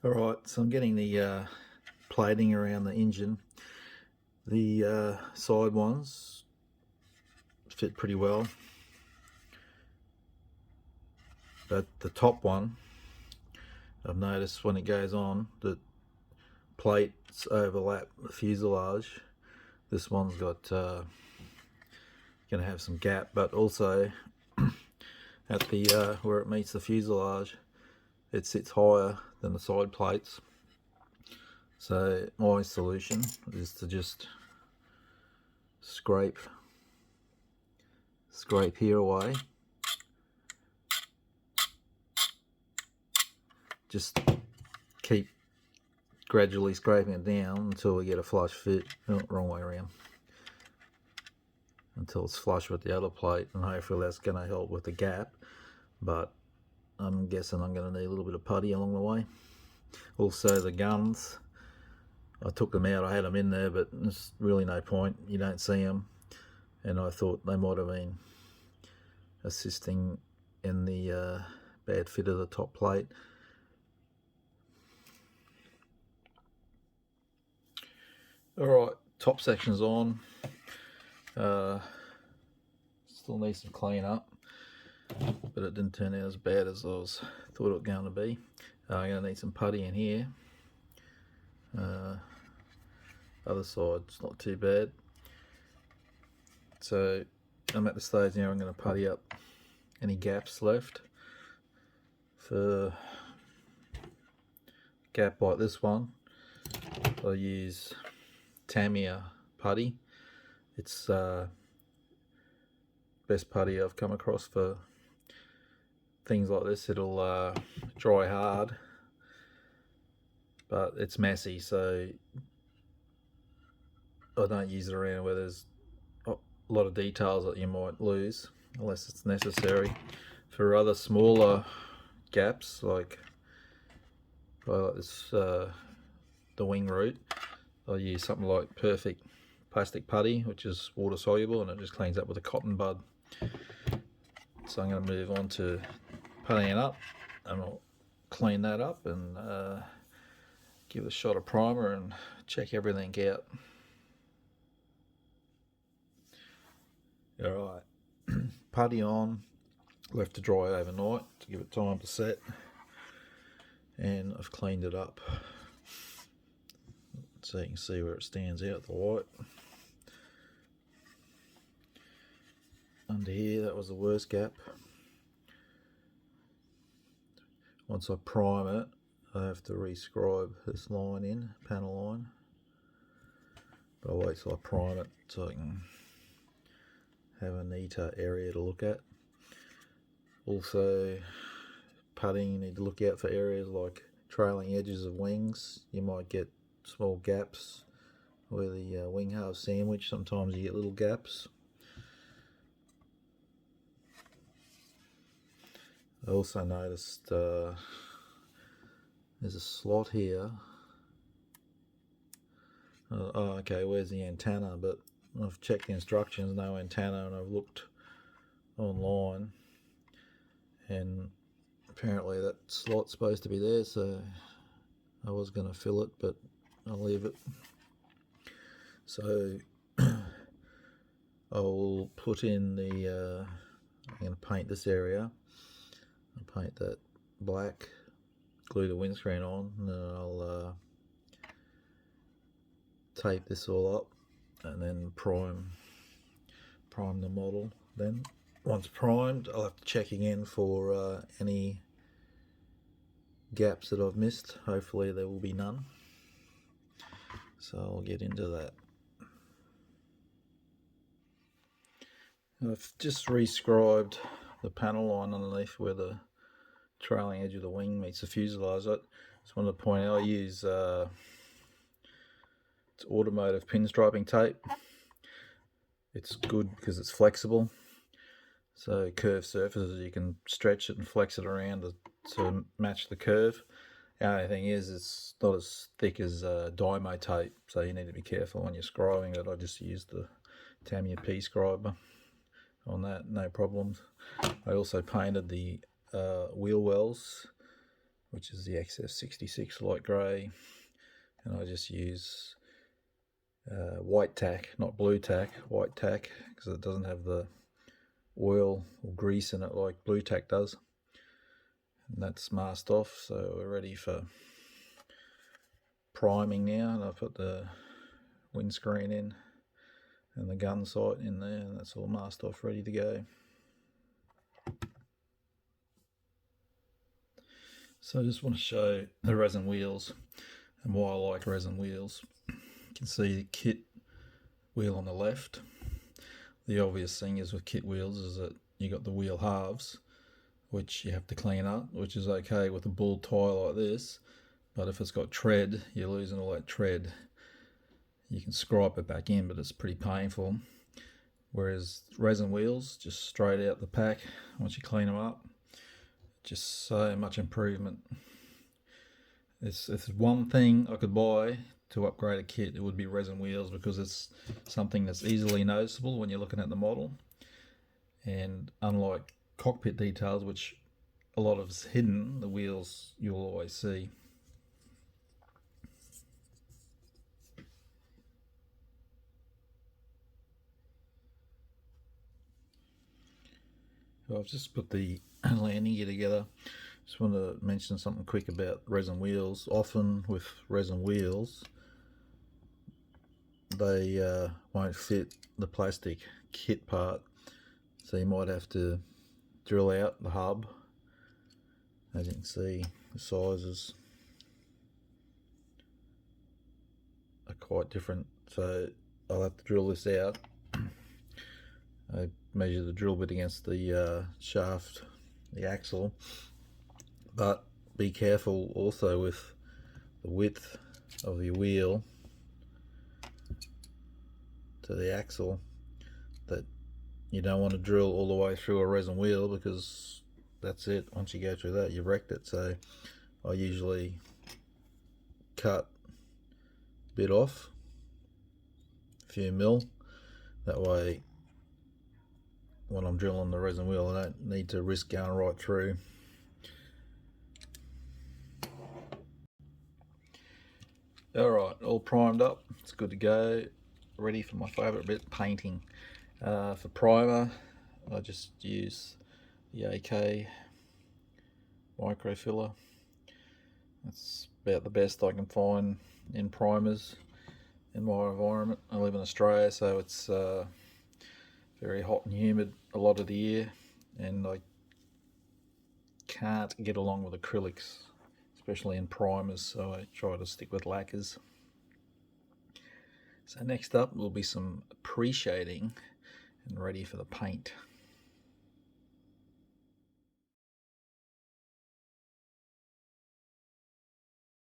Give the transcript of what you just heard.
Alright, so I'm getting the plating around the engine. The side ones fit pretty well, but the top one, I've noticed when it goes on that plates overlap the fuselage. This one's got going to have some gap, but also at the where it meets the fuselage, it sits higher than the side plates. So my solution is to just scrape here away. Just keep gradually scraping it down until we get a flush fit. No, wrong way around. Until it's flush with the other plate, and hopefully that's going to help with the gap. But I'm guessing I'm going to need a little bit of putty along the way. Also the guns, I took them out. I had them in there, but there's really no point. You don't see them, and I thought they might have been assisting in the bad fit of the top plate. Alright, top section's on. Still needs some clean up, but it didn't turn out as bad as I thought it was going to be. I'm going to need some putty in here. Other side's not too bad. So I'm at the stage now I'm going to putty up any gaps left. For a gap like this one, I'll use Tamiya putty. It's best putty I've come across for things like this. It'll dry hard, but it's messy, so I don't use it around where there's a lot of details that you might lose unless it's necessary. For other smaller gaps, like this, the wing root, I'll use something like Perfect plastic putty, which is water soluble, and it just cleans up with a cotton bud. So I'm going to move on to puttying up, and I'll clean that up and give it a shot of primer and check everything out. Alright, putty on, left to dry overnight to give it time to set, and I've cleaned it up so you can see where it stands out, the white. Under here, that was the worst gap. Once I prime it, I have to rescribe this line in, panel line. But I'll wait till I prime it so I can have a neater area to look at. Also, putting, you need to look out for areas like trailing edges of wings. You might get small gaps where the wing halves sandwich. Sometimes you get little gaps. I also noticed there's a slot here. Oh, okay, where's the antenna? But I've checked the instructions, no antenna, and I've looked online, and apparently that slot's supposed to be there, so I was going to fill it, but I'll leave it. So I'll put in the, I'm going to paint this area. I'll paint that black, glue the windscreen on, and then I'll tape this all up and then prime the model. Then once primed, I'll have to check again for any gaps that I've missed. Hopefully there will be none, so I'll get into that. I've just rescribed the panel line underneath where the trailing edge of the wing meets the fuselage. I just wanted to point out I use it's automotive pinstriping tape. It's good because it's flexible, so curved surfaces you can stretch it and flex it around to match the curve. The only thing is it's not as thick as Dymo tape, so you need to be careful when you're scribing it. I just used the Tamiya P scriber on that, no problems. I also painted the wheel wells which is the XF66 light grey, and I just use white tack, not blue tack, white tack, because it doesn't have the oil or grease in it like blue tack does. And that's masked off, so we're ready for priming now. And I've put the windscreen in and the gun sight in there, and that's all masked off, ready to go. So I just want to show the resin wheels and why I like resin wheels. You can see the kit wheel on the left. The obvious thing is with kit wheels is that you got the wheel halves, which you have to clean up, which is okay with a bull tire like this, but if it's got tread, you're losing all that tread. You can scrape it back in, but it's pretty painful. Whereas resin wheels, just straight out the pack, once you clean them up, just so much improvement. If there's one thing I could buy to upgrade a kit, it would be resin wheels, because it's something that's easily noticeable when you're looking at the model. And unlike cockpit details, which a lot of is hidden, the wheels you'll always see. So I've just put the landing gear together. Just want to mention something quick about resin wheels. Often with resin wheels, they won't fit the plastic kit part, so you might have to drill out the hub. As you can see, the sizes are quite different, so I'll have to drill this out. I measure the drill bit against the shaft, the axle, but be careful also with the width of your wheel to the axle, that you don't want to drill all the way through a resin wheel, because that's it. Once you go through that, you've wrecked it. So I usually cut a bit off, a few mil, that way when I'm drilling the resin wheel I don't need to risk going right through. Alright, all primed up, it's good to go, ready for my favourite bit, painting. For primer, I just use the AK microfiller. That's about the best I can find in primers in my environment. I live in Australia, so it's very hot and humid a lot of the year, and I can't get along with acrylics, especially in primers, so I try to stick with lacquers. So next up will be some pre-shading and ready for the paint.